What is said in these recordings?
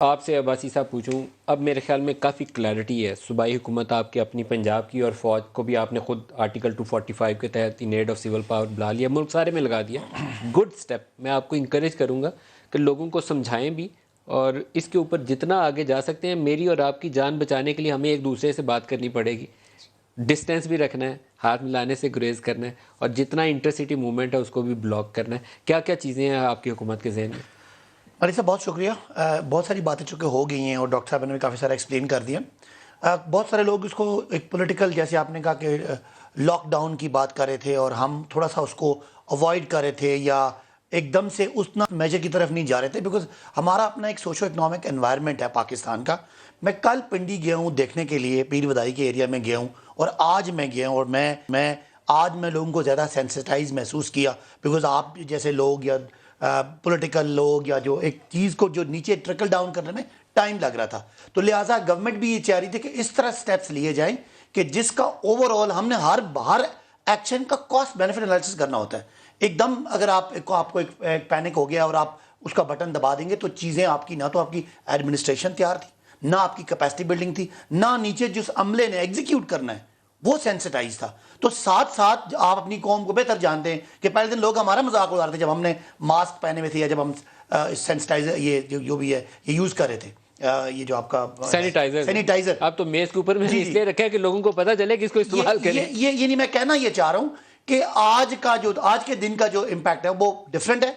آپ سے عباسی صاحب پوچھوں، اب میرے خیال میں کافی کلیئرٹی ہے. صوبائی حکومت آپ کی اپنی پنجاب کی، اور فوج کو بھی آپ نے خود آرٹیکل 245 کے تحت ان ایڈ آف سول پاور بلا لیا، ملک سارے میں لگا دیا. Good step. میں آپ کو انکریج کروں گا کہ لوگوں کو سمجھائیں بھی، اور اس کے اوپر جتنا آگے جا سکتے ہیں. میری اور آپ کی جان بچانے کے لیے ہمیں ایک دوسرے سے بات کرنی پڑے گی، ڈسٹینس بھی رکھنا ہے، ہاتھ ملانے سے گریز کرنا ہے، اور جتنا انٹرسٹی موومنٹ ہے اس کو بھی بلاک کرنا ہے. کیا کیا چیزیں ہیں آپ کی حکومت کے ذہن میں؟ علی صاحب بہت شکریہ. بہت ساری باتیں چونکہ ہو گئی ہیں اور ڈاکٹر صاحب نے بھی کافی سارا ایکسپلین کر دیا. بہت سارے لوگ اس کو ایک پولیٹیکل، جیسے آپ نے کہا کہ لاک ڈاؤن کی بات کر رہے تھے اور ہم تھوڑا سا اس کو اوائڈ کر رہے تھے، یا ایک دم سے اتنا میجر کی طرف نہیں جا رہے تھے، بیکاز ہمارا اپنا ایک سوشو اکنامک انوائرمنٹ ہے پاکستان کا. میں کل پنڈی گیا ہوں دیکھنے کے لیے، پیر ودائی کے ایریا میں گیا ہوں، اور آج میں گیا ہوں، اور میں لوگوں کو زیادہ سینسٹائز محسوس کیا، بیکاز آپ جیسے لوگ یا پولیٹیکل لوگ یا جو ایک چیز کو جو نیچے ٹرکل ڈاؤن کرنے میں ٹائم لگ رہا تھا، تو لہٰذا گورنمنٹ بھی یہ چاہ رہی تھی کہ اس طرح سٹیپس لیے جائیں کہ جس کا اوور آل ہم نے ہر ایکشن کا کاسٹ بینیفٹ انالیسس کرنا ہوتا ہے. ایک دم اگر آپ کو ایک پینک ہو گیا اور آپ اس کا بٹن دبا دیں گے تو چیزیں آپ کی، نہ تو آپ کی ایڈمنسٹریشن تیار تھی، نہ آپ کی کیپیسٹی بلڈنگ تھی، نہ نیچے جس عملے نے ایگزیکیوٹ کرنا ہے وہ سینسٹائز تھا. تو ساتھ ساتھ آپ اپنی قوم کو بہتر جانتے ہیں کہ پہلے دن لوگ ہمارا مذاق اڑا رہے تھے جب ہم نے ماسک پہنے ہوئے تھے، یا جب ہم سینسٹائزر یہ جو بھی ہے یہ یوز کر رہے تھے، یہ جو آپ کا سینیٹائزر. آپ تو میز کے اوپر میں اس لیے رکھا ہے کہ لوگوں کو پتہ چلے کہ اس کو استعمال کریں. یہ نہیں، میں کہنا یہ چاہ رہا ہوں کہ آج کے دن کا جو امپیکٹ ہے وہ ڈفرینٹ ہے.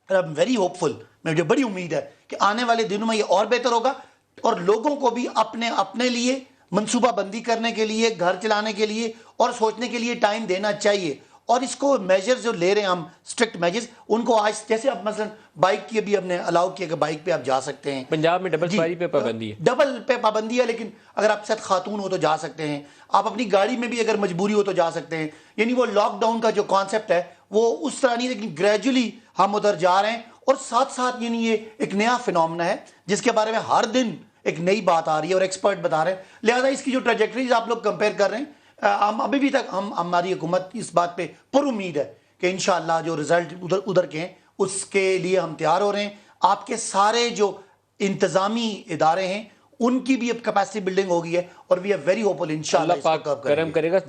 آئی ایم ویری ہوپ فل. مجھے بڑی امید ہے کہ آنے والے دنوں میں یہ اور بہتر ہوگا، اور لوگوں کو بھی اپنے لیے منصوبہ بندی کرنے کے لیے، گھر چلانے کے لیے اور سوچنے کے لیے ٹائم دینا چاہیے. اور اس کو میجرز جو لے رہے ہیں ہم، اسٹرکٹ میجرز، ان کو آج جیسے اب مثلا بائک کی ابھی ہم نے الاؤ کیا کہ بائک پہ آپ جا سکتے ہیں. پنجاب میں ڈبل سواری پہ پابندی ہے، ڈبل پہ پابندی ہے، لیکن اگر آپ ساتھ خاتون ہو تو جا سکتے ہیں. آپ اپنی گاڑی میں بھی اگر مجبوری ہو تو جا سکتے ہیں. یعنی وہ لاک ڈاؤن کا جو کانسیپٹ ہے وہ اس طرح نہیں، لیکن گریجولی ہم ادھر جا رہے ہیں. اور ساتھ ساتھ یعنی یہ ایک نیا فنومنا ہے جس کے بارے میں ہر دن ایک نئی بات آ رہی ہے اور ایکسپرٹ بتا رہے ہیں. لہٰذا اس کی جو ٹریجیکٹریز آپ لوگ کمپیئر کر رہے ہیں، ہم ابھی بھی تک ہماری حکومت اس بات پہ پر امید ہے کہ انشاءاللہ جو رزلٹ ادھر کے ہیں اس کے لیے ہم تیار ہو رہے ہیں. آپ کے سارے جو انتظامی ادارے ہیں ان کی بھی اب کیپیسٹی بلڈنگ ہو گئی ہے، اور وی آر ویری ہوپفل انشاءاللہ اللہ پاک کرم کرے گا.